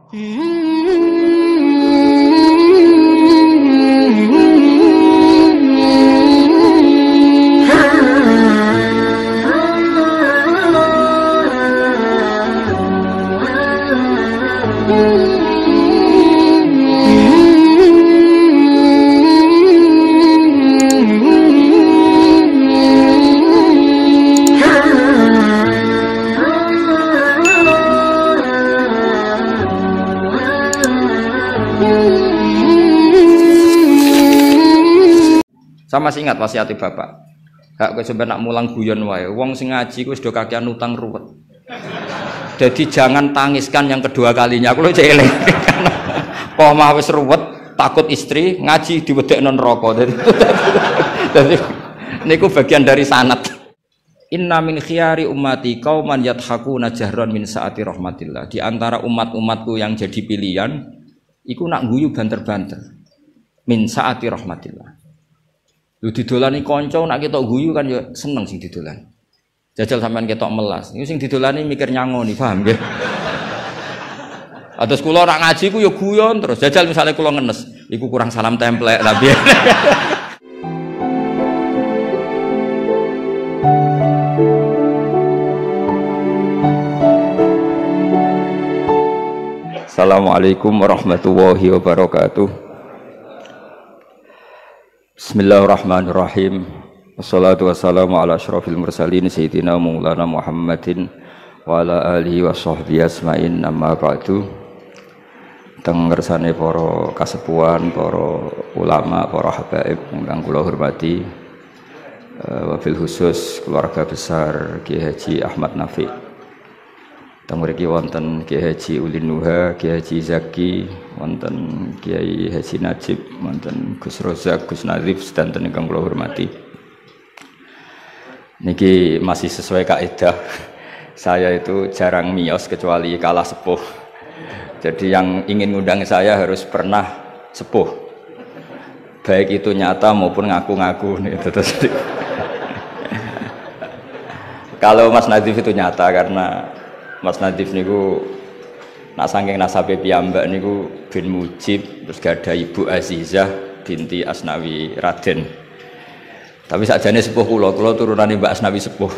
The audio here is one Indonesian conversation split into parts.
Sama masih ingat wasiat bapak. Hak kowe sampe nak mulang guyon wae. Wong sing ngaji ku wis do kakean utang ruwet. Jadi jangan tangiskan yang kedua kalinya. Aku lho cek eling. Pomah wis ruwet, takut istri, ngaji diwedekno neraka. Dadi niku bagian dari sanad. Inna min khiyari ummati qauman yadhakuna jahran min saati rahmatillah. Di antara umat-umatku yang jadi pilihan iku nak guyu banter-banter. Min saati rahmatillah. Lu didolani kanca nak ketok guyu kan ya seneng sing didolani. Jajal sampean ketok melas. Iku sing didolani mikir nyangoni, paham nggih? Atus kula ora ngaji ku ya guyon terus. Jajal misale kula ngenes, iku kurang salam templek tapi. Assalamualaikum warahmatullahi wabarakatuh. Bismillahirrahmanirrahim. Wassalatu wassalamu ala asyrafil mursalin sayyidina maulana Muhammadin wa ala alihi wa sahbihi asma'in amma ba'du. Teng ngersane para kasepuhan, para ulama, para habaib ingkang kula hormati, wabil khusus keluarga besar Kiai Haji Ahmad Nafi'. Teng mriki wonten Kiai Haji Ulin Nuha, Kiai Haji Zaki, wonten Kiai Haji Najib, wonten Gus Rozak, Gus Nazif sedanten ingkang kula hormati. Niki masih sesuai kaidah. Saya itu jarang miyos kecuali kalah sepuh. Jadi yang ingin ngundang saya harus pernah sepuh. Baik itu nyata maupun ngaku-ngaku nih terus. Kalau Mas Nazif itu nyata karena Mas Nadif niku nak saking nasabe piyambak niku bin Mujib, terus gada Ibu Azizah binti Asnawi Raden. Tapi sakjane sepuh kula turunane Mbak Asnawi sepuh.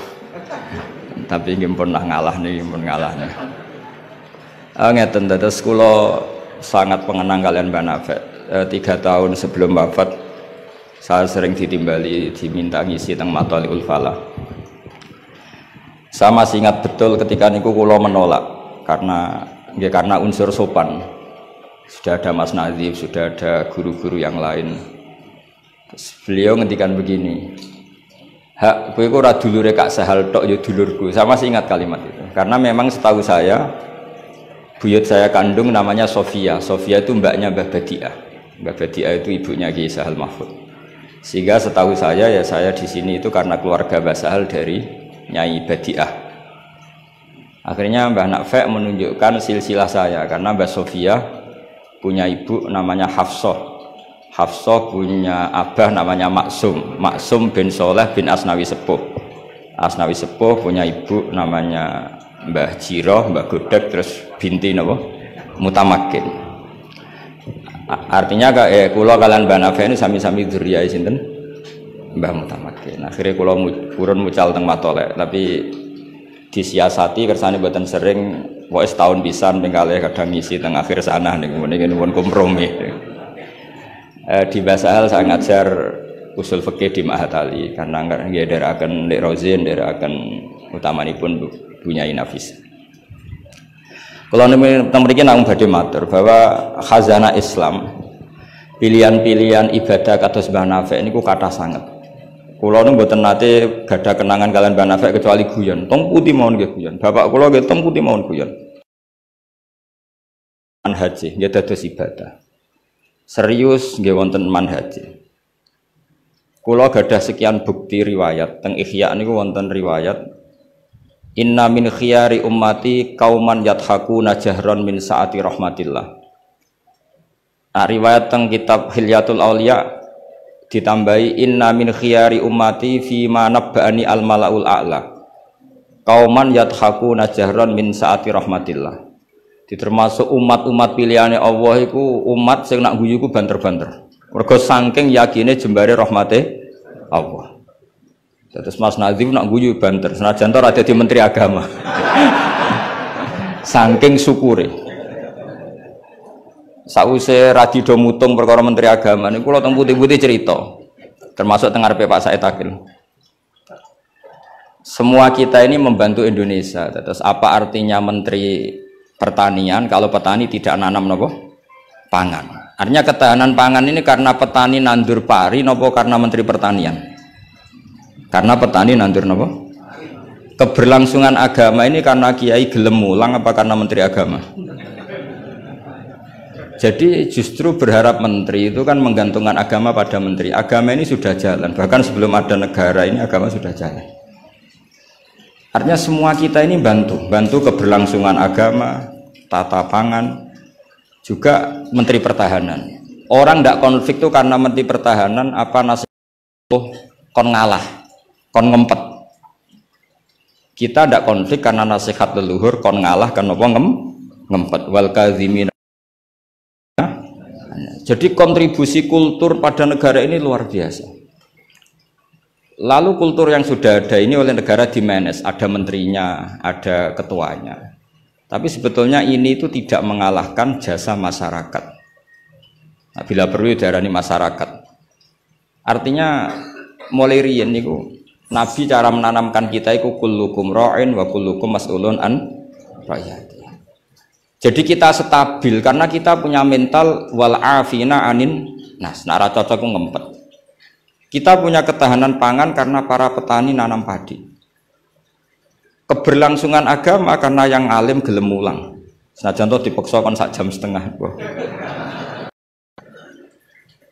Tapi nggih pun ngalah nih, pun ngalah nih. Ngeten dados kula sangat pengenang kalian Mbak Nafek. 3 tahun sebelum wafat saya sering ditimbali diminta ngisi teng Matoliul Falah. Saya masih ingat betul ketika niku kula menolak karena unsur sopan. Sudah ada Mas Nazif, sudah ada guru-guru yang lain. Terus beliau ngendikan begini, "Hak kowe ora dulure Kak Sahal tok ya dulurku." Saya masih ingat kalimat itu. Karena memang setahu saya buyut saya kandung namanya Sofia. Sofia itu mbaknya Mbah Badiah. Mbah Badiah itu ibunya Kiai Sahal Mahfud. Sehingga setahu saya ya saya di sini itu karena keluarga Mbah Sahal dari Nyai Badiah. Akhirnya Mbah Nafek menunjukkan silsilah saya karena Mbah Sofia punya ibu namanya Hafsah. Hafsah punya abah namanya Maksum. Maksum bin Soleh bin Asnawi Sepuh. Asnawi Sepuh punya ibu namanya Mbah Jiroh, Mbah Godek, terus binti napa? Mutamakin. Artinya kula kalian Mbah Nafek ini sami-sami dzurriyahe sinten? Mbah Mutamakin. Akhirnya kula purun mucal teng Matolek, tapi disiasati kersane mboten sering, pokoke setahun pisan ping kalih kadang ngisi teng akhir sana niku nuwun kompromi. Di Basahal saya ngajar usul fikih di Ma'had Ali karena nggih ndherekaken Lek Rozin, ndherekaken utamanipun Bu Nyai Nafis. Kula niku teng mriki namung badhe matur bahwa khazanah Islam, pilihan-pilihan ibadah kados Mbah Nafek niku kathah sanget. Kula nu mboten nate gadah kenangan kalian Mbah Nafek kecuali guyon. Tong putih mawon nggih guyon. Bapak kula nggih tong putih mawon guyon. Manhaj nggih dados ibadah. Serius nggih wonten manhaj. Kula gadah sekian bukti riwayat teng Ihya niku wonten riwayat Inna min khiyari ummati qauman yadhakuna jahran min saati rahmatillah. Riwayat teng kitab Hilyatul Auliya ditambahi inna min khiyari ummati fi ma nabba'ani al malaul a'la qauman yadhakuna jahran min saati rahmatillah. Termasuk umat-umat pilihannya Allah iku umat sing nak guyu iku banter-banter. Mergo saking yakine jembare rahmate Allah. Terus Mas Nazif nak guyu banter, senajan to ora dadi menteri agama. Saking syukure. Sause radido mutung perkara menteri agama niku kula teng putih-putih cerita. Termasuk teng ngarepe Pak Said Akil. Semua kita ini membantu Indonesia. Terus apa artinya menteri pertanian kalau petani tidak nanam nopo pangan? Artinya ketahanan pangan ini karena petani nandur pari nopo karena menteri pertanian? Karena petani nandur nopo? Keberlangsungan agama ini karena kiai gelem mulang apa karena menteri agama? Jadi justru berharap menteri itu kan menggantungkan agama pada menteri. Agama ini sudah jalan, bahkan sebelum ada negara ini agama sudah jalan. Artinya semua kita ini bantu keberlangsungan agama, tata pangan, juga menteri pertahanan. Orang tidak konflik itu karena menteri pertahanan apa nasihat kon ngalah, kon ngempet. Kita tidak konflik karena nasihat leluhur kon ngalah kan apa ngempet wal kadzimin. Jadi kontribusi kultur pada negara ini luar biasa. Lalu kultur yang sudah ada ini oleh negara dimanage, ada menterinya, ada ketuanya. Tapi sebetulnya ini itu tidak mengalahkan jasa masyarakat. Nah, bila perlu diarani masyarakat. Artinya mulai riyen niku Nabi cara menanamkan kita itu kullukum ra'in wa kullukum mas'ulun an ra'iyati. Jadi kita stabil karena kita punya mental wal afina anin nas, nara cocok ngempet. Kita punya ketahanan pangan karena para petani nanam padi. Keberlangsungan agama karena yang alim gelem mulang. Senajan to dipaksa kon sak jam setengah.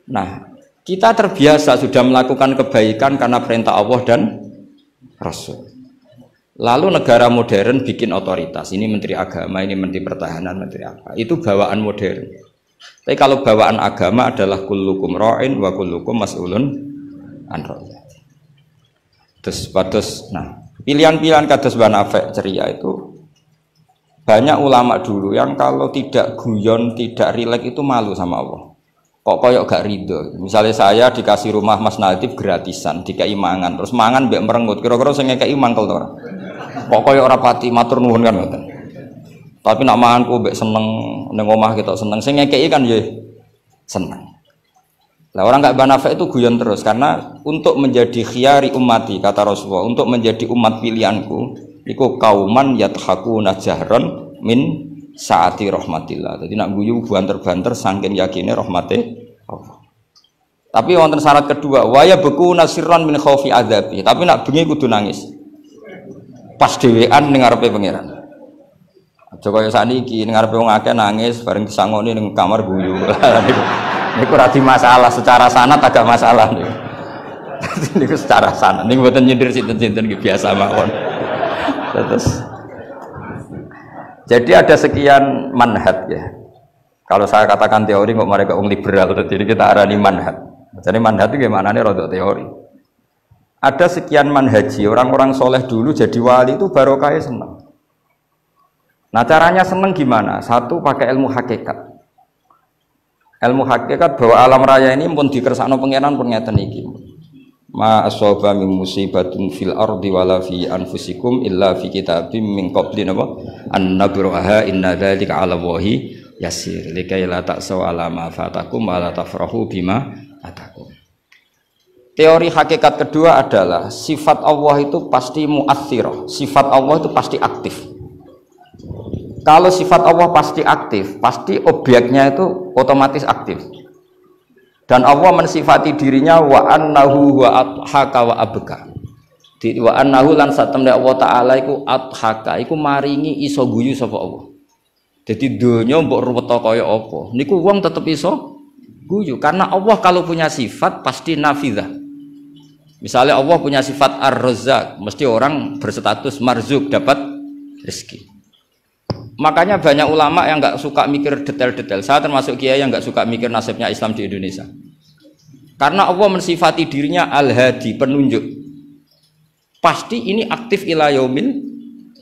Nah, kita terbiasa sudah melakukan kebaikan karena perintah Allah dan Rasul. Lalu negara modern bikin otoritas, ini menteri agama, ini menteri pertahanan, menteri apa, itu bawaan modern. Tapi kalau bawaan agama adalah kullukum ra'in wa kullukum mas'ulun an ra'iyati. Terus, nah, pilihan-pilihan kados Banafek ceria itu banyak ulama dulu yang kalau tidak guyon, tidak rileks itu malu sama Allah. Kok koyok gak ridho. Misalnya saya dikasih rumah Mas Nadif gratisan, dikai mangan, terus mangan mbek merengut, kira-kira sing ngekeki mangkel to ora? Kok koyok ora pati matur nuwun kan ngoten. Tapi nak manganku mbek seneng ning omah kita seneng, sing ngekeki kan ya seneng. Lah orang gak Banafek itu guyon terus karena untuk menjadi khiyari ummati kata Rasulullah, untuk menjadi umat pilihanku iku kauman yathakuna jahron min saati rahmatillah. Jadi nak guyu banter-banter saking yakine rahmate Allah. Tapi wonten syarat kedua, waya beku nasirran min khaufi adzabi. Tapi nak bengi kudu nangis. Pas dhewean ning ngarepe pangeran. Aja kaya sakniki ning ngarepe wong akeh nangis bareng disangoni ning kamar guyu. Niku ora di masalah secara sanad agak masalah niku. Niku secara sanad niku mboten nyindir sinten-sinten biasa mawon. Terus jadi ada sekian manhaj ya. Kalau saya katakan teori kok mereka orang liberal, jadi kita arani manhaj. Jadi manhaj itu gimana nih rodok teori. Ada sekian manhaji, orang-orang soleh dulu jadi wali itu barokahnya senang. Nah caranya senang gimana? Satu pakai ilmu hakikat. Ilmu hakikat bahwa alam raya ini pun dikersakno pengenan pun ngeten iki. Ma asaba min musibatin fil ardi wala fi anfusikum illa fi kitabim min qabli an nabraha inna dzalika 'ala Allahi yasir likai la ta'saw 'ala ma fatakum wa la tafrahu bima atakum. Teori hakikat kedua adalah sifat Allah itu pasti mu'athirah, sifat Allah itu pasti aktif. Kalau sifat Allah pasti aktif, pasti objeknya itu otomatis aktif. Dan Allah mensifati dirinya wa annahu wa adhaka wa abka. Di wa annahu lan satemne Allah taala iku adhaka, iku maringi iso guyu sapa Allah. Jadi donya mbok ruwet kaya apa, niku wong tetep iso guyu karena Allah kalau punya sifat pasti nafidzah. Misalnya Allah punya sifat ar-razzaq, mesti orang berstatus marzuk dapat rezeki. Makanya banyak ulama yang nggak suka mikir detail-detail. Saya termasuk kiai yang nggak suka mikir nasibnya Islam di Indonesia. Karena Allah mensifati dirinya al-hadi, penunjuk. Pasti ini aktif ila yaumil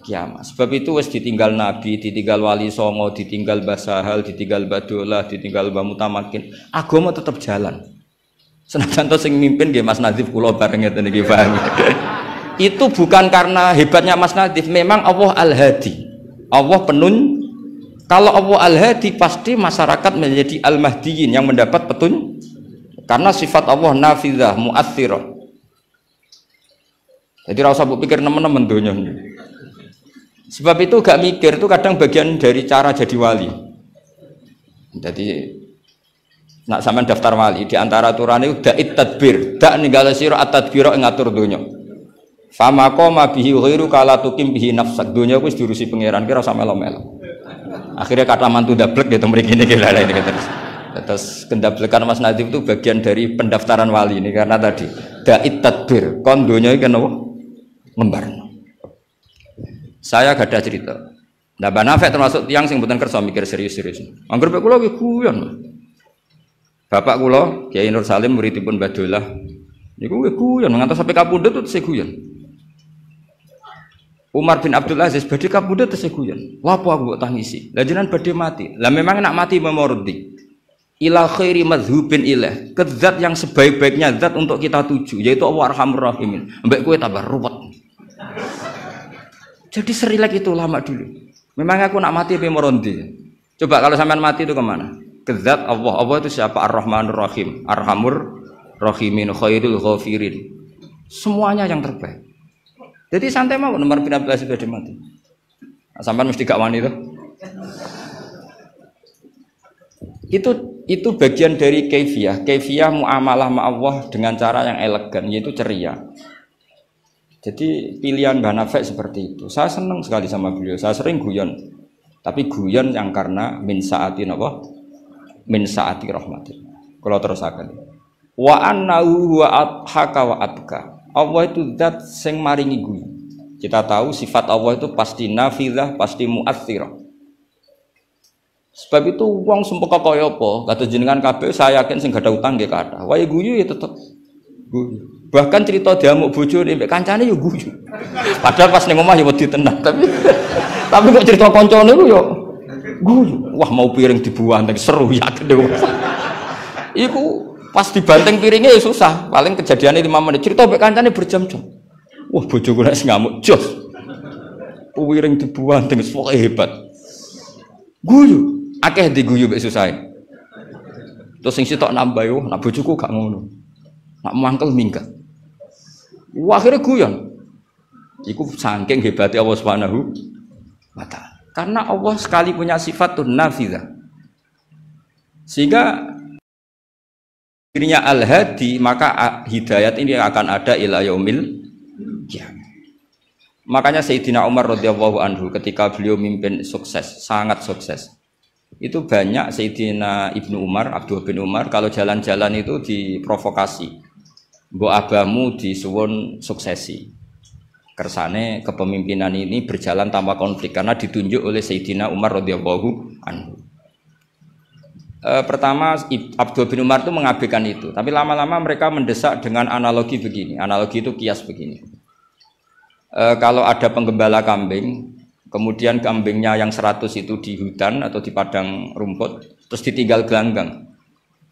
kiamat. Sebab itu wis ditinggal nabi, ditinggal wali songo, ditinggal Mbah Sahal, ditinggal Mbah Dolah, ditinggal Mbah Mutamakin, agama tetap jalan. Senajan to sing mimpin nggih Mas Nadhif kula bareng ngeten iki paham. Itu bukan karena hebatnya Mas Nadhif, memang Allah Al-Hadi. Allah kalau Allah Al-Hadi pasti masyarakat menjadi Al-Mahdiyin yang mendapat petunjuk. Karena sifat Allah nafidzah, mu'athirah. Jadi rasa pikir nemen-nemen donya. Sebab itu gak mikir itu kadang bagian dari cara jadi wali. Jadi nak sampean daftar wali di antara aturan itu da'it tadbir, dak ninggale sira at-tadbira ngatur donya. Fama qoma bihi ghairu kala tukim bihi nafsak. Donya wis diurusi pangeran kira ora melo-melo. Akhirnya kata mantu dablek gitu mriki niki lha ini terus. Terus kendablekan Mas Nadhif itu bagian dari pendaftaran wali ini karena tadi da'it tadbir, kon donya iki napa? Ngembarno. Saya gak ada cerita. Nah, Mbak Nafek termasuk tiang sing mboten kersa mikir serius-serius. Angger pek kula ki guyon. Bapak kula Kiai Nur Salim muridipun Mbah Dolah. Niku guyon ngantos sampai kapundhut terus guyon. Umar bin Abdul Aziz badhe kapundhut terus guyon. Lapo aku mbok tangisi? Lah jenengan badhe mati. Lah memang nak mati memordi. Ila khairi madhubin ilah. Ke zat yang sebaik-baiknya zat untuk kita tuju yaitu Allah Arhamur Rahimin. Mbek kowe tambah ruwet. Jadi serilek itu lama dulu. Memang aku nak mati memordi. Coba kalau sampean mati itu kemana? Ke zat Allah. Allah itu siapa? Ar-Rahmanur Rahim, Arhamur Rahimin, Khairul Ghafirin. Semuanya yang terbaik. Jadi santai mau nomor bin Abdul Aziz sudah mati. Nah, sampean mesti gak wani itu bagian dari kaifiyah muamalah ma Allah dengan cara yang elegan yaitu ceria. Jadi pilihan Mbah Nafek seperti itu. Saya senang sekali sama beliau. Saya sering guyon. Tapi guyon yang karena min sa'ati napa? Min sa'ati rahmatillah. Kalau terus akan. Wa annahu wa adhaka wa abka. Allah itu zat sing maringi guyon. Kita tahu sifat Allah itu pasti nafidzah, pasti mu'athirah. Sebab itu wong sumpah kaya apa? Kata jenengan kabeh saya yakin sing gak ada utang nggih kathah. Wae guyu ya tetep guyu. Bahkan cerita diamuk bojone mbek kancane ya guyu. Padahal pas ning omah ya wedi tenan, tapi kok cerita kancane ku ya guyu. Wah mau piring dibuang seru yakin deh. Iku pas dibanting piringnya ya susah. Paling kejadiannya 5 menit. Cerita mbek kancane berjam-jam. Wah bojoku nek ngamuk jos. Piring dibuang pokoke hebat. Guyu. Akeh diguyu mbek susah. Terus sing sitok nambah yo, nak bojoku gak ngono. Nak mangkel minggat. Wah, akhirnya guyon. Iku saking hebatnya Allah Subhanahu wa ta'ala. Karena Allah sekali punya sifat nafidzah. Sehingga dirinya Al-Hadi, maka hidayat ini akan ada ila yaumil qiyamah. Makanya Sayyidina Umar radhiyallahu anhu ketika beliau mimpin sukses, sangat sukses. Itu banyak Sayyidina Ibnu Umar, Abdul bin Umar kalau jalan-jalan itu diprovokasi. Mbok abamu disuwun suksesi. Kersane kepemimpinan ini berjalan tanpa konflik karena ditunjuk oleh Sayyidina Umar radhiyallahu anhu. Pertama Abdul bin Umar itu mengabaikan itu, tapi lama-lama mereka mendesak dengan analogi begini. Analogi itu kias begini. Kalau ada penggembala kambing, kemudian kambingnya yang 100 itu di hutan atau di padang rumput, terus ditinggal gelanggang.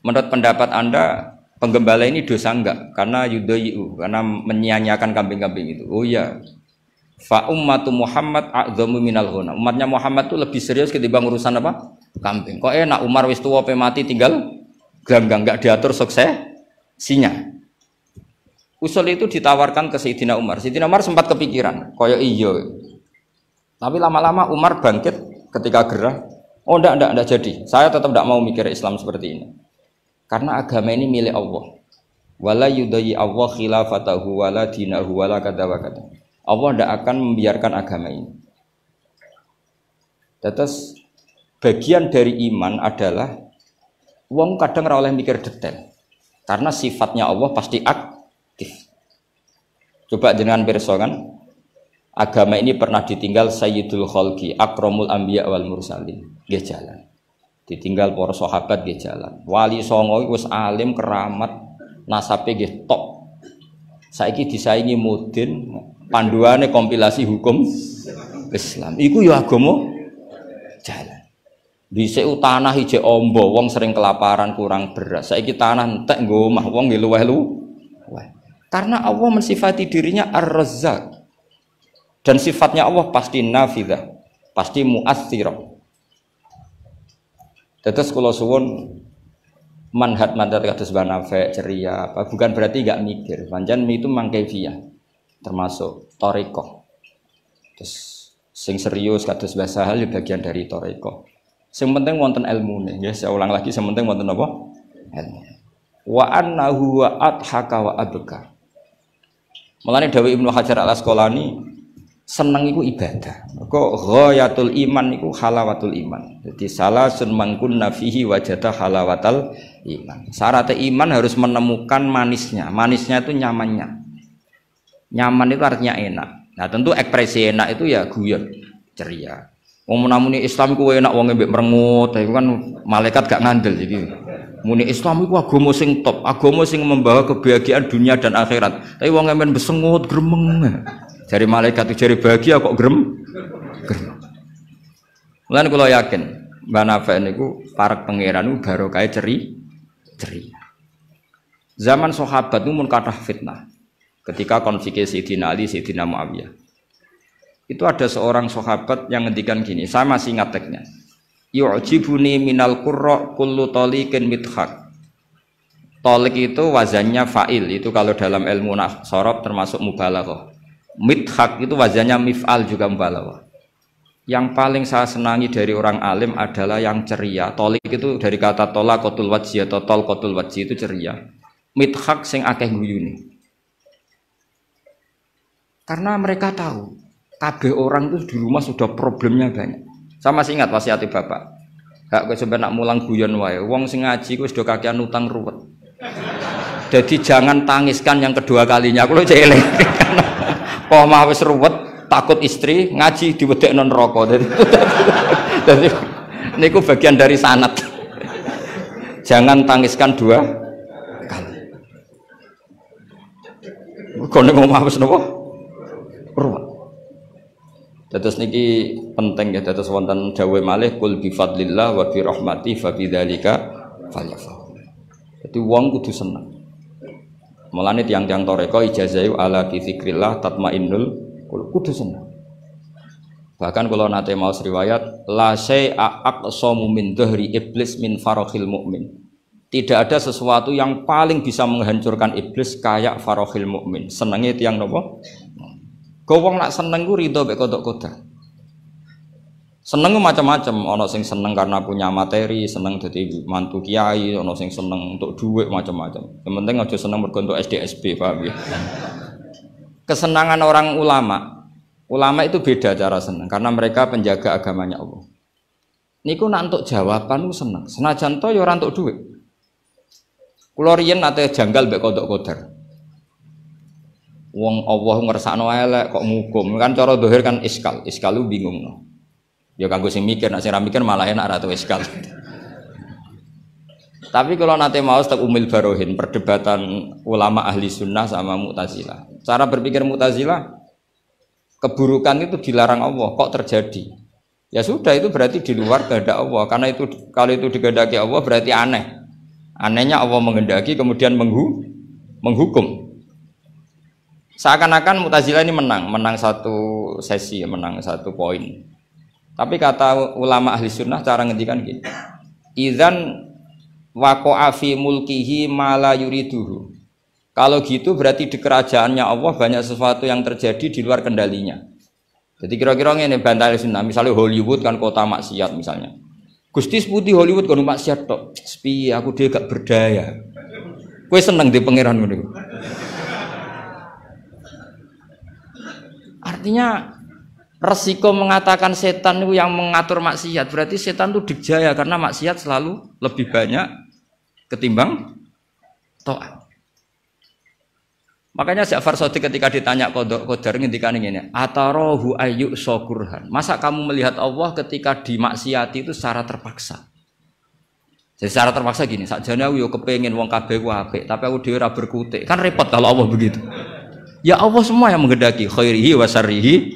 Menurut pendapat Anda, penggembala ini dosa enggak? Karena yudhayu, karena menyia-nyiakan kambing-kambing itu. Oh iya. Fa ummatu Muhammad a'dhamu minal ghunam. Umatnya Muhammad itu lebih serius ketimbang urusan apa? Kambing. Kok enak Umar wis tuwa pe mati tinggal gelanggang, enggak diatur suksesinya. Usul itu ditawarkan ke Sayyidina Umar. Sayyidina Umar sempat kepikiran, koyo iya. Tapi lama-lama Umar bangkit ketika gerah. Oh enggak jadi. Saya tetap enggak mau mikir Islam seperti ini. Karena agama ini milik Allah. Wala yudayyi Allah khilafatahu wala dinahu wala kada wa kada. Allah tidak akan membiarkan agama ini. Terus bagian dari iman adalah wong kadang ora oleh mikir detail. Karena sifatnya Allah pasti aktif. Coba jenengan pirsa kan, agama ini pernah ditinggal Sayyidul Khalqi, Akramul Anbiya wal Mursalin. Nggih jalan. Ditinggal para sahabat nggih jalan. Wali songo wis alim keramat, nasabe nggih top. Saiki disaingi mudin, panduane kompilasi hukum Islam. Iku ya agama jalan. Dhisik tanah ijek ombo, wong sering kelaparan kurang beras. Saiki tanah entek nggo omah wong nggih luweh. Karena Allah mensifati dirinya Ar-Razzaq. Dan sifatnya Allah pasti nafidzah, pasti mu'athirah. Terus kalau suwun manhat kados banafe ceria apa bukan berarti enggak mikir. Pancen itu mangkaifiah termasuk thariqah. Terus sing serius kados bahasa hal bagian dari thariqah. Sing penting wonten ilmune, nggih saya ulang lagi sing penting wonten apa? Ilmu. Wa annahu wa adhaka wa abka. Mulane dawuh Ibnu Hajar Al-Asqalani seneng iku ibadah. Kok ghayatul iman iku halawatul iman. Jadi salasun mangkunna fihi wajada halawatal iman. Syarat iman harus menemukan manisnya. Manisnya itu nyamannya. Nyaman itu artinya enak. Nah, tentu ekspresi enak itu ya guyon, ceria. Wong menamuni Islam iku enak wong mbek merengut, itu kan malaikat gak ngandel jadi. Muni Islam iku agama sing top, agama sing membawa kebahagiaan dunia dan akhirat. Tapi wong men besengut gremeng. Jari malaikat itu jari bahagia kok grem. Mulane kula yakin Mbah Nafi niku para pangeran niku barokah ceria. Zaman sahabat itu mun kathah fitnah. Ketika konflik Sayyidina Ali, Sayyidina Muawiyah. Itu ada seorang sahabat yang ngendikan gini, saya masih ingat teksnya. Yu'jibuni minal qurra kullu taliqin mithaq. Talik itu wazannya fa'il, itu kalau dalam ilmu sorof termasuk mubalaghah. Mithaq itu wazannya mif'al juga mubalaghah. Yang paling saya senangi dari orang alim adalah yang ceria. Tolik itu dari kata tolaqatul wajhi atau tolqatul wajhi itu ceria. Mithaq sing akeh guyune. Karena mereka tahu kabeh orang itu di rumah sudah problemnya banyak. Saya masih ingat wasiat bapak. Gak kok sampe nak mulang guyon wae. Wong sing ngaji ku sudah kakean utang ruwet. Jadi jangan tangiskan yang kedua kalinya. Kulo cek eling. Kok mah wis ruwet, takut istri ngaji diwedekno neraka. Jadi niku bagian dari sanad. Jangan tangiskan dua kali. Kok nek omah wis napa? Ruwet. Dados niki penting ya, dados wonten dawuh malih kul bi fadlillah wa bi rahmati fa bidzalika falyafrahu. Dadi wong kudu seneng. Mulane tiyang-tiyang toreko ijazahi ala bi dzikrillah tatmainnul qulub, kudu seneng. Bahkan kalau nate maos riwayat la syai'a aqsamu min dhahri iblis min farahil mukmin. Tidak ada sesuatu yang paling bisa menghancurkan iblis kayak farahil mukmin. Senenge tiyang napa? Kau wong nak seneng ku ridho mek kodok kodar. Seneng macam-macam, ana sing seneng karena punya materi, seneng dadi mantu kiai, ana sing seneng untuk duit macam-macam. Yang penting aja seneng mergo entuk SDSB, paham ya. Kesenangan orang ulama itu beda cara seneng karena mereka penjaga agamanya Allah. Niku nak entuk jawaban ku seneng, senajan to ya ora entuk duit. Kula riyen nate janggal mek kodok kodar. Wong Allah ngersakno elek kok ngukum kan cara dohir kan iskal lu bingung no. Ya kanggo sing mikir, nek sing ra mikir malah enak ra tau iskal. Tapi kalau nate mau tak umil barohin perdebatan ulama ahli sunnah sama Mu'tazilah. Cara berpikir Mu'tazilah keburukan itu dilarang Allah kok terjadi. Ya sudah itu berarti di luar kehendak Allah karena itu kalau itu dikehendaki Allah berarti aneh. Anehnya Allah menghendaki kemudian menghukum. Seakan-akan Mu'tazilah ini menang satu sesi, menang satu poin. Tapi kata ulama ahli sunnah cara ngendikan gini, idzan waqa'a fi mulkihi ma la yuriduhu. Kalau gitu berarti di kerajaannya Allah banyak sesuatu yang terjadi di luar kendalinya. Jadi kira-kira ngene bantah ahli sunnah, misalnya Hollywood kan kota maksiat misalnya. Gusti putih Hollywood kan maksiat tok. Sepi aku dia gak berdaya. Kowe seneng di pangeran ngono. Artinya resiko mengatakan setan itu yang mengatur maksiat berarti setan itu dikjaya karena maksiat selalu lebih banyak ketimbang taat. Makanya Ja'far Shadiq ketika ditanya Qadar ngendikan ngene, "Atarahu ayyu syukurhan." Masa kamu melihat Allah ketika dimaksiati itu secara terpaksa? Jadi secara terpaksa gini, sakjane aku yo kepengin wong kabeh ku apik, tapi aku dhewe ora berkutik. Kan repot kalau Allah begitu. Ya Allah semua yang menghendaki khairihi wa syarrihi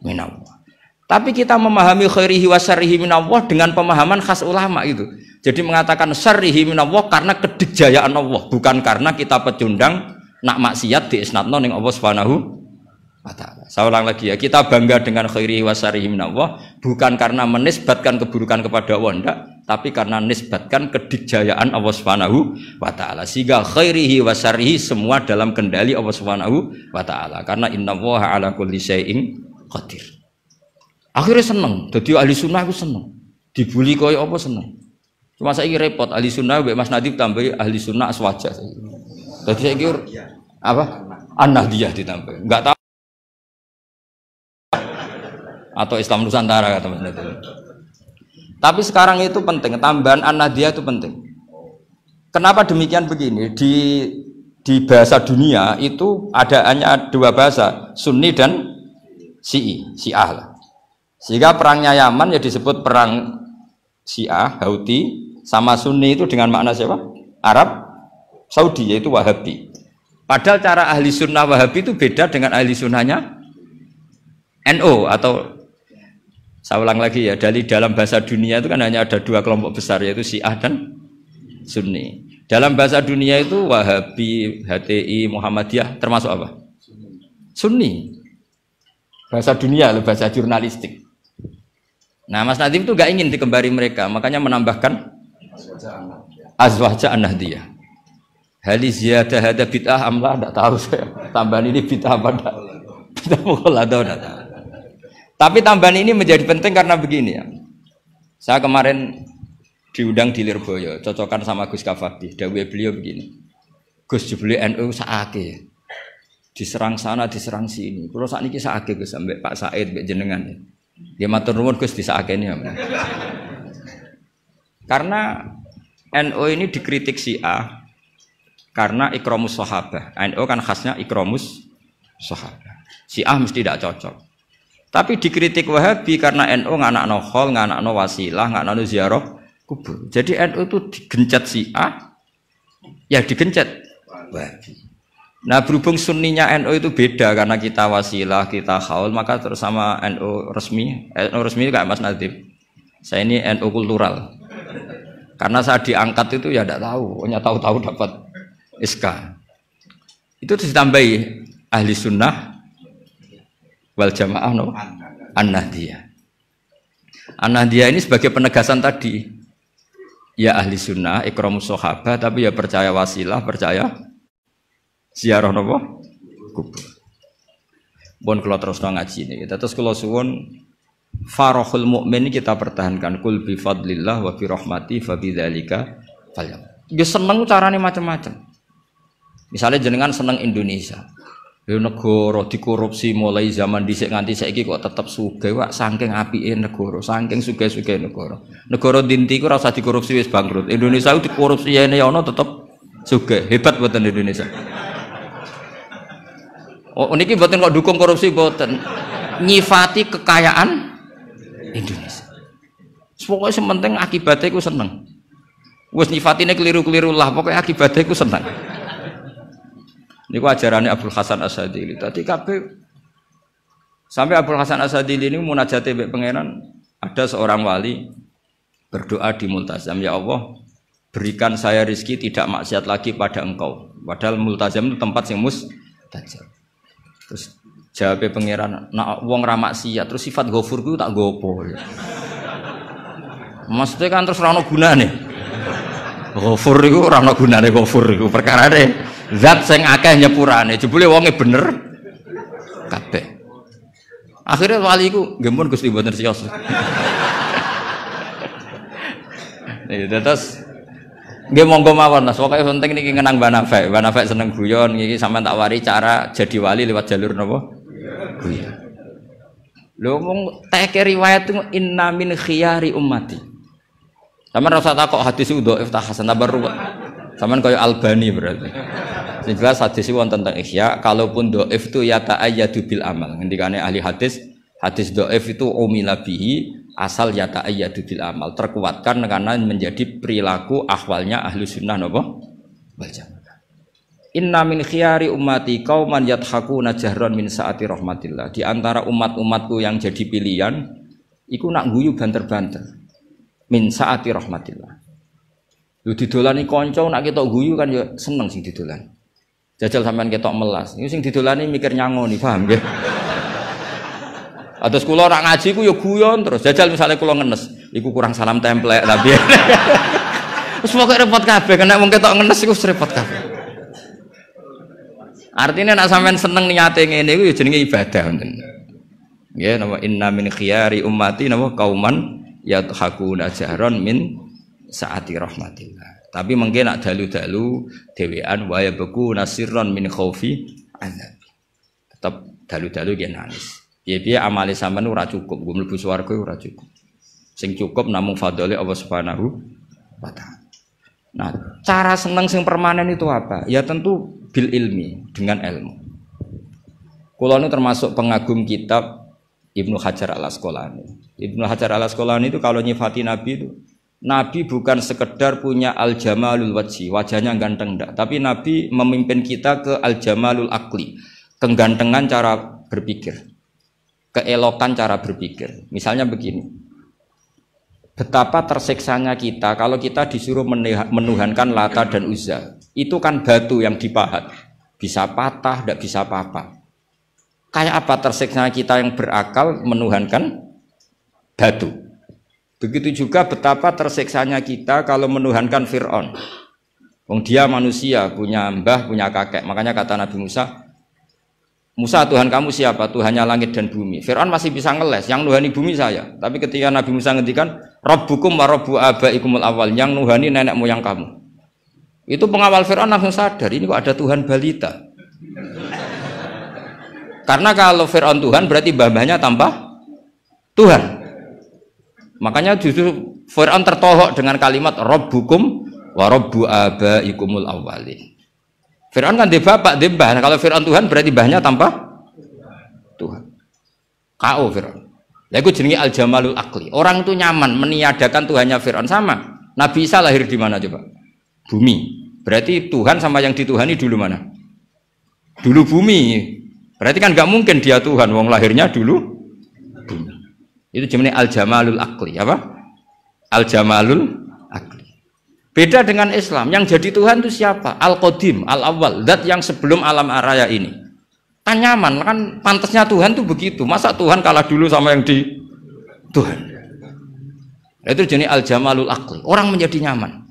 minallah. Tapi kita memahami khairihi wa syarrihi minallah dengan pemahaman khas ulama itu. Jadi mengatakan syarrihi minallah karena kedikjayaan Allah, bukan karena kita pecundang nak maksiat diisnadno ning Allah Subhanahu wa taala. Saya ulang lagi ya, kita bangga dengan khairihi wa syarrihi minallah bukan karena menisbatkan keburukan kepada Allah enggak, tapi karena nisbatkan kedikjayaan Allah Subhanahu wa taala. Sehingga khairihi wa syarrihi semua dalam kendali Allah Subhanahu wa taala. Karena innallaha ala kulli syai'in qadir. Akhirnya seneng, jadi ahli sunnah aku seneng. Dibully kaya apa seneng. Cuma saya repot ahli sunnah, Mas Nadib tambahi ahli sunnah aswaja. Jadi saya kira apa? An-Nahdiyah ditambah. Enggak tahu. Atau Islam Nusantara kata Mas Nadib. Tapi sekarang itu penting, tambahan An-Nahdiyah itu penting. Kenapa demikian begini? Di bahasa dunia itu ada hanya dua bahasa, Sunni dan Syiah lah. Sehingga perangnya Yaman ya disebut perang Syiah, Houthi, sama Sunni itu dengan makna siapa? Arab Saudi, yaitu Wahabi. Padahal cara ahli sunnah Wahabi itu beda dengan ahli sunnahnya NO atau saya ulang lagi ya, dari dalam bahasa dunia itu kan hanya ada dua kelompok besar yaitu Syiah dan Sunni. Dalam bahasa dunia itu Wahabi, HTI, Muhammadiyah termasuk apa? Sunni. Bahasa dunia, bahasa jurnalistik. Nah, Mas Nadiem itu gak ingin dikembari mereka, makanya menambahkan azwaja an-nahdiyah. Hali ziyadah hada bid'ah amlah, tidak tahu saya. Tambahan ini bid'ah apa enggak? Bid'ah mukhalladah enggak tahu. Tapi tambahan ini menjadi penting karena begini ya. Saya kemarin diundang di Lirboyo, cocokan sama Gus Kafabih. Dawuh beliau begini. Gus jebule NU sakake. Diserang sana, diserang sini. Kalau saat ini sakake Gus sampai Pak Said, mbek jenengan. Dia matur nuwun Gus disakeni ya. Karena NU ini dikritik Syiah karena ikramus sahabah. NU kan khasnya ikramus sahabah. Syiah mesti tidak cocok. Tapi dikritik Wahabi karena NU nganakno khol, nganakno wasilah, nganakno ziarah kubur. Jadi NU itu digencet Syiah, ya digencet Wahabi. Nah berhubung sunninya NU itu beda karena kita wasilah, kita khaul, maka terus sama NU resmi kayak Mas Nadib. Saya ini NU kultural. Karena saya diangkat itu ya tidak tahu, hanya tahu-tahu dapat SK. Itu ditambahi ahli sunnah wal jamaah no an-nahdiyah. An-nahdiyah ini sebagai penegasan tadi. Ya ahli sunnah, ikramus sahabah, tapi ya percaya wasilah, percaya ziarah napa? Kubur. Bon kula terusno ngaji niki. Terus kula suwun farahul mukmin kita pertahankan kul bi fadlillah wa bi rahmati fa bidzalika falyam. Ya seneng carane macam-macam. Misalnya jenengan seneng Indonesia. Ya negara dikorupsi mulai zaman dhisik nganti saiki kok tetep sugih wak saking apike negara, saking sugih-sugih negara. Negara dinti ku ora usah dikorupsi wis bangkrut. Indonesia itu dikorupsi ene ana tetep sugih. Hebat mboten Indonesia. Oh, niki mboten kok dukung korupsi mboten. Nyifati kekayaan Indonesia. Pokoknya sementing akibatnya ku seneng. Wes nyifatine keliru-keliru lah, pokoknya akibatnya ku seneng. Niku ajarannya Abdul Hasan As-Sadili. Tadi kabeh sampai Abdul Hasan As-Sadili ini munajate mbek pangeran, ada seorang wali berdoa di multazam, ya Allah, berikan saya rezeki tidak maksiat lagi pada Engkau. Padahal multazam itu tempat yang mustajab. Terus jawabnya pangeran, nak wong ra maksiat, terus sifat ghafur ku tak gopo. Maksudnya kan terus ra ono gunane. Ghafur iku ora ono gunane ghafur iku perkarane zat sing akeh nyepurane. Jebule wonge bener kabeh. Akhirnya wali iku nggih mun Gusti mboten siyos. Terus nggih monggo mawon Mas, pokoke penting niki ngenang Mbah Nafek. Mbah Nafek seneng guyon iki sampean tak wari cara jadi wali lewat jalur napa? Guyon. Lho mung teke riwayat inna min khiyari ummati. Sampeyan ora usah takok hadis itu dhaif ta hasan tabar ruwet. Sampeyan kaya Albani berarti. Sing jelas hadis iki wonten teng Ihya, kalaupun dhaif itu ya ta'ayyadu bil amal. Ngendikane ahli hadis, hadis dhaif itu umila bihi asal yata ayyadu bil amal, terkuatkan karena menjadi perilaku ahwalnya ahlu sunnah napa wal jamaah. Inna min khiyari ummati qauman yadhakuna jahran min saati rahmatillah. Di antara umat-umatku yang jadi pilihan iku nak guyu banter-banter. Min saati rahmatillah. Lu didolani kanca nak ketok guyu kan ya seneng sing didolani. Jajal sampean ketok melas. Iku sing didolani mikir nyangoni, paham nggih? Atus kula ora ngaji ku ya guyon terus. Jajal misalnya kula ngenes, iku kurang salam templek tapi. Wis pokoke repot kabeh, kena wong ketok ngenes iku repot kabeh. Artinya nak sampean seneng niate ngene iku ya jenenge ibadah ngoten. Nggih, napa inna min khiyari ummati napa kauman yadhakuna jahron min saati rahmatillah. Tapi mungkin nak dalu-dalu dhewean wa yabku nasirron min khaufi azab. Tetep dalu-dalu nggih nangis. Piye-piye amale sampean ora cukup, nggo mlebu swarga ora cukup. Sing cukup namung fadhole Allah Subhanahu wa taala. Nah, cara seneng sing permanen itu apa? Ya tentu bil ilmi, dengan ilmu. Kula nu termasuk pengagum kitab Ibnu Hajar Al-Asqalani. Ibnu Hajar Al-Asqalani itu kalau nyifati Nabi itu, Nabi bukan sekedar punya al-jamalul wajhi, wajahnya ganteng enggak, tapi Nabi memimpin kita ke al-jamalul aqli, kegantengan cara berpikir, keelokan cara berpikir. Misalnya begini, betapa tersiksanya kita kalau kita disuruh menuhankan Lata dan Uzza. Itu kan batu yang dipahat, bisa patah, tidak bisa apa-apa. Kayak apa tersiksanya kita yang berakal menuhankan batu. Begitu juga betapa tersiksanya kita kalau menuhankan Fir'aun. Wong dia manusia, punya mbah, punya kakek. Makanya kata Nabi Musa, Musa Tuhan kamu siapa? Tuhannya langit dan bumi. Fir'aun masih bisa ngeles, yang nuhani bumi saya. Tapi ketika Nabi Musa ngendikan, Rabbukum wa Rabbu abaikumul awal, yang nuhani nenek moyang kamu. Itu pengawal Fir'aun langsung sadar, ini kok ada Tuhan balita. Karena kalau Fir'aun Tuhan berarti mbah-mbahnya tambah Tuhan. Makanya justru Fir'aun tertohok dengan kalimat Rabbukum wa Rabbu abaikumul awwalin. Fir'aun kan dia bapak, dia mbah. Nah, kalau Fir'aun Tuhan berarti mbahnya tambah Tuhan. K.O. Fir'aun. Ya itu jenenge al-jamalul aqli. Orang itu nyaman meniadakan Tuhannya Fir'aun. Sama. Nabi Isa lahir di mana coba? Bumi. Berarti Tuhan sama yang dituhani dulu mana? Dulu bumi. Berarti kan nggak mungkin dia Tuhan, wong lahirnya dulu bumi. Itu jenenge al-jamalul aqli, apa? Al-jamalul aqli. Beda dengan Islam, yang jadi Tuhan itu siapa? Al-Qadim, Al-Awwal, zat yang sebelum alam raya ini. Kan nyaman, kan pantasnya Tuhan tuh begitu. Masa Tuhan kalah dulu sama yang di Tuhan? Itu jenenge al-jamalul aqli. Orang menjadi nyaman.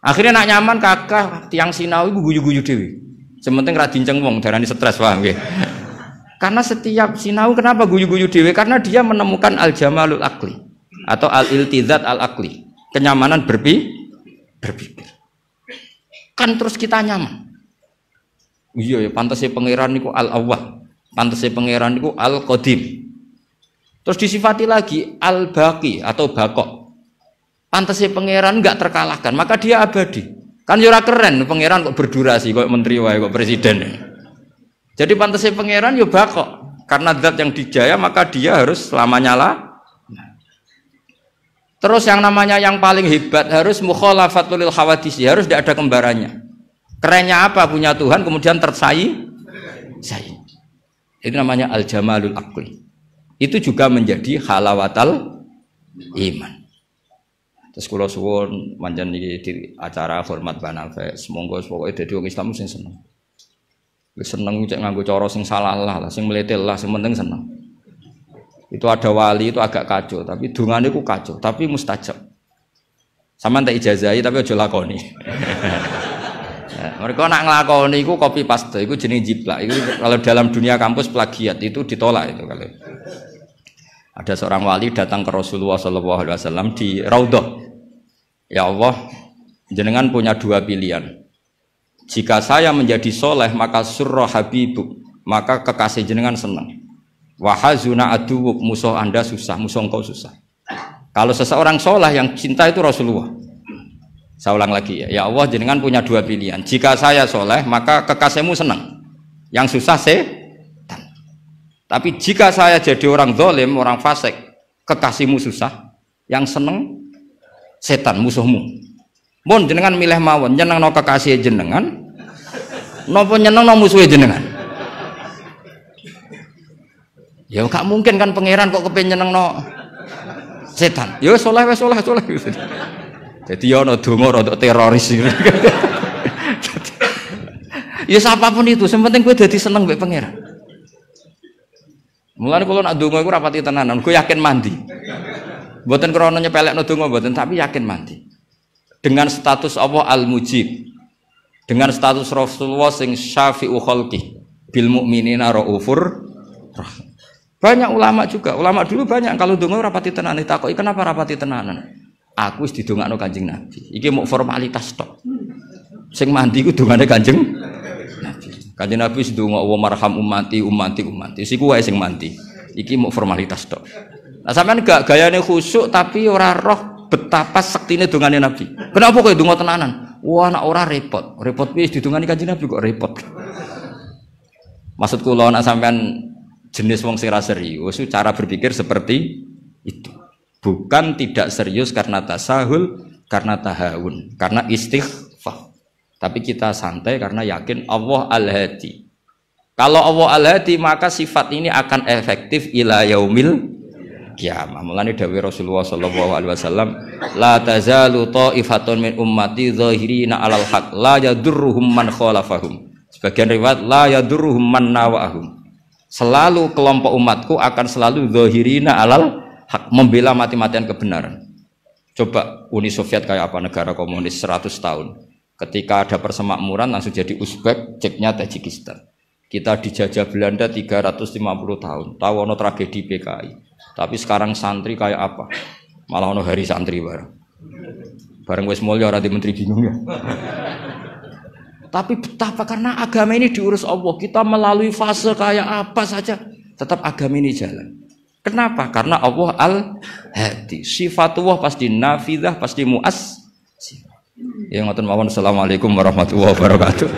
Akhirnya nak nyaman kakak tiang sinau ibu guyu-guyu dewi. Sementing radinceng wong darani stres, paham nggih. Karena setiap sinau kenapa guyu-guyu dewi? Karena dia menemukan al-jamalul aqli atau al-iltizat al-aqli, kenyamanan berpikir. Kan terus kita nyaman. Iya ya, pantasnya pangeran niku al-awwal, pantasnya pangeran niku al-qadim. Terus disifati lagi al-baqi atau baqo. Pantasnya pangeran enggak terkalahkan, maka dia abadi. Kan ora keren pangeran kok berdurasi, kok menteri wae, kok presiden. Jadi pantasnya pangeran yo baqo. Karena zat yang dijaya maka dia harus selamanya lah. Terus yang namanya yang paling hebat harus mukhalafatul lil hawadisi, harus tidak ada kembarannya. Kerennya apa? Punya Tuhan kemudian tersaing. Itu namanya al-jamalul aqli. Itu juga menjadi halawatal iman. Terus kula suwun manjen di acara hormat Banal semoga pokoke dadi wong Islam sing seneng. Wis seneng cek nganggo cara sing salah lah, sing meletel lah, sing penting seneng. Itu ada wali itu agak kacau, tapi dungane ku kacau, tapi mustajab. Sampeyan tak ijazahi tapi aja lakoni. Mereka nak ngelakoni itu copy paste, itu jenis jiplak. Itu kalau dalam dunia kampus plagiat itu ditolak itu kalau. Ada seorang wali datang ke Rasulullah SAW di Raudhah. Ya Allah, jenengan punya dua pilihan. Jika saya menjadi soleh maka surra habibuk, maka kekasih jenengan senang. Wahazuna aduwuk, musuh anda susah, musuh engkau susah. Kalau seseorang soleh yang cinta itu Rasulullah. Saya ulang lagi ya, ya Allah jenengan punya dua pilihan. Jika saya soleh maka kekasihmu senang, yang susah setan. Tapi jika saya jadi orang zalim, orang fasik, kekasihmu susah, yang senang setan, musuhmu. Mun jenengan milih mawon, nyeneng no kekasih jenengan, nopo nyeneng no musuh jenengan. Ya gak mungkin kan pangeran kok kepen nyeneng no setan. Ya soleh. Jadi ono donga untuk teroris. Ya siapapun itu, yang penting gue jadi seneng mbek pangeran. Mulane kula nak donga iku rapati tenanan, gue yakin mandi. Mboten krana nyepelekno donga mboten, tapi yakin mandi. Dengan status Allah Al-Mujib. Dengan status Rasulullah sing syafi'u khalqi bil mukminina raufur rahim. Banyak ulama juga, ulama dulu banyak kalau donga rapati tenanan ditakoki kenapa rapati tenanan? Aku wis didongakno Kanjeng Nabi. Iki mau formalitas tok. Sing mandi ku dongane Kanjeng Nabi. Kanjeng Nabi wis ndonga wa marham ummati. Siku wae sing mandi. Iki mau formalitas tok. Nah sampean gak gayane khusyuk tapi ora roh betapa sektine dongane Nabi. Kenapa kowe donga tenanan? Wah nek ora repot. Repot piye didongani Kanjeng Nabi kok repot. Maksud kula nek sampean jenis wong sing ra serius, cara berpikir seperti itu. Bukan tidak serius karena tasahul, karena tahawun, karena istighfar. Tapi kita santai karena yakin Allah Al-Hadi. Kalau Allah Al-Hadi maka sifat ini akan efektif ila yaumil qiyamah. Mulane dawuh Rasulullah sallallahu alaihi wasallam, la tazalu ta'ifatun min ummati zahirina 'alal haq la yadurruhum man khalafahum. Sebagian riwayat la yadurruhum man nawahum. Selalu kelompok umatku akan selalu zahirina 'alal hak, membela mati-matian kebenaran. Coba Uni Soviet kayak apa, negara komunis 100 tahun. Ketika ada persemakmuran langsung jadi Uzbek, ceknya Tajikistan. Kita dijajah Belanda 350 tahun. Tahu ono tragedi PKI. Tapi sekarang santri kayak apa? Malah ono hari santri bareng. Bareng wis mulya ora di menteri bingung ya. Tapi betapa karena agama ini diurus Allah, kita melalui fase kayak apa saja tetap agama ini jalan. Kenapa? Karena Allah Al-Hadi. Sifatullah pasti nafidah, pasti muas. Ya ngoten mawon. Assalamualaikum warahmatullahi wabarakatuh.